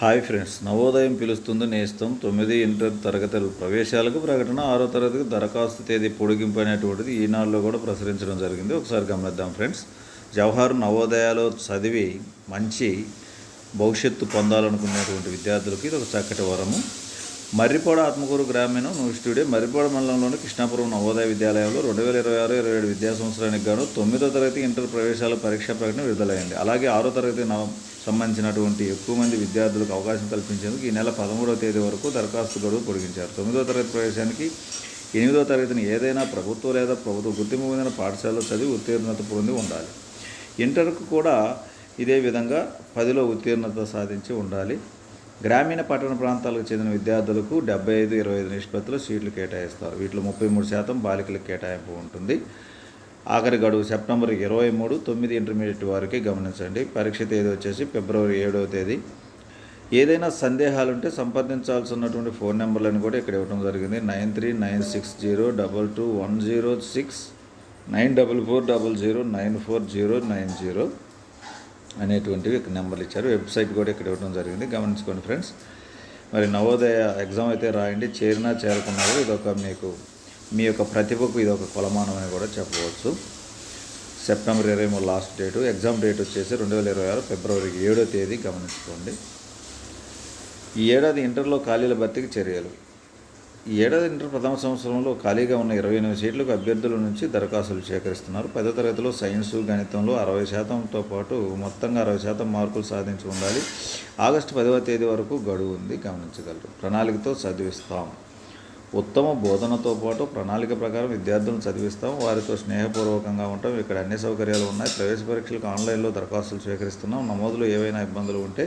Hi friends, నవోదయం పిలుస్తుంది నేస్తం 9 inter తరగతుల ప్రవేశాలకు ప్రకటన, 6వ తరగతికి దరఖాస్తు తేదీ పొడిగింపు అనేటువంటిది ఈనాడులో కూడా ప్రచురించడం జరిగింది. ఒకసారి గమనిద్దాం ఫ్రెండ్స్. జవహర్ నవోదయాలో చదివి మంచి భవిష్యత్తు పొందాలనుకునేటువంటి విద్యార్థులకు ఇది ఒక చక్కటి వరము. మర్రిపాడు ఆత్మకూరు గ్రామీణం స్టూడియో మర్రిపాడు మండలంలోని కృష్ణాపురం నవోదయ విద్యాలయంలో 2026-27 విద్యా సంవత్సరానికి గాను 9వ తరగతి ఇంటర్ ప్రవేశాల పరీక్షా ప్రకటన విడుదలైంది. అలాగే 6వ తరగతి సంబంధించినటువంటి ఎక్కువ మంది విద్యార్థులకు అవకాశం కల్పించేందుకు ఈ నెల 13వ తేదీ వరకు దరఖాస్తు గడువు పొడిగించారు. 9వ తరగతి ప్రవేశానికి 8వ తరగతిని ఏదైనా ప్రభుత్వ లేదా ప్రభుత్వ గుర్తింపు పొందిన పాఠశాలలో చదివి ఉత్తీర్ణత పొంది ఉండాలి. ఇంటర్కు కూడా ఇదే విధంగా 10లో ఉత్తీర్ణత సాధించి ఉండాలి. గ్రామీణ పట్టణ ప్రాంతాలకు చెందిన విద్యార్థులకు 75-25 నిష్పత్తిలో సీట్లు కేటాయిస్తారు. వీటిలో 33% బాలికలకు కేటాయింపు ఉంటుంది. ఆఖరి గడువు సెప్టెంబర్ 23, 9 ఇంటర్మీడియట్ వారికి గమనించండి. పరీక్ష తేదీ వచ్చేసి ఫిబ్రవరి 7వ తేదీ. ఏదైనా సందేహాలుంటే సంప్రదించాల్సినటువంటి ఫోన్ నెంబర్లను కూడా ఇక్కడ ఇవ్వడం జరిగింది. 9396022106, 9440094090 అనేటువంటివి ఇక్కడ నెంబర్లు ఇచ్చారు. వెబ్సైట్ కూడా ఇక్కడ ఇవ్వడం జరిగింది, గమనించుకోండి ఫ్రెండ్స్. మరి నవోదయ ఎగ్జామ్ అయితే రాయండి. చేరినా చేరుకున్నారు, ఇదొక మీకు మీ యొక్క ప్రతిభకు ఇదొక కొలమానం అని కూడా చెప్పవచ్చు. September 23 last date. Exam date వచ్చేసి 2026 ఫిబ్రవరి 7వ తేదీ, గమనించుకోండి. ఈ ఏడాది ఇంటర్లో ఖాళీల భర్తీకి చర్యలు. ఈ ఏడాది ఇంటర్ ప్రథమ సంవత్సరంలో ఖాళీగా ఉన్న 28 సీట్లకు అభ్యర్థుల నుంచి దరఖాస్తులు సేకరిస్తున్నారు. 10వ తరగతిలో సైన్సు, గణితంలో 60%తో పాటు మొత్తంగా 60% మార్కులు సాధించి ఉండాలి. ఆగస్టు 10వ తేదీ వరకు గడువు ఉంది, గమనించగలరు. ప్రణాళికతో చదివిస్తాం. ఉత్తమ బోధనతో పాటు ప్రణాళిక ప్రకారం విద్యార్థులను చదివిస్తాం. వారితో స్నేహపూర్వకంగా ఉంటాం. ఇక్కడ అన్ని సౌకర్యాలు ఉన్నాయి. ప్రవేశ పరీక్షలకు ఆన్లైన్లో దరఖాస్తులు స్వీకరిస్తున్నాం. నమోదులో ఏవైనా ఇబ్బందులు ఉంటే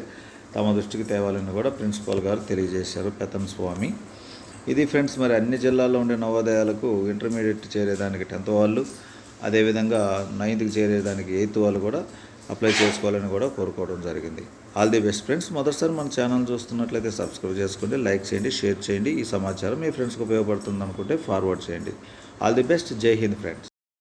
తమ దృష్టికి తేవాలని కూడా ప్రిన్సిపాల్ గారు తెలియజేశారు, పెత్తన్ స్వామి. ఇది ఫ్రెండ్స్, మరి అన్ని జిల్లాల్లో ఉండే నవోదయాలకు ఇంటర్మీడియట్ చేరేదానికి 10th వాళ్ళు, అదేవిధంగా 9th చేరేదానికి 8th వాళ్ళు కూడా అప్లై చేసుకోవాలని కూడా కోరుకోవడం జరిగింది. All the best friends. మొదటిసారి మన ఛానల్ చూస్తున్నట్లయితే సబ్స్క్రైబ్ చేసుకోండి, లైక్ చేయండి, షేర్ చేయండి. ఈ సమాచారం మీ ఫ్రెండ్స్కి ఉపయోగపడుతుంది అనుకుంటే ఫార్వర్డ్ చేయండి. All the best. జై హింద్ ఫ్రెండ్స్.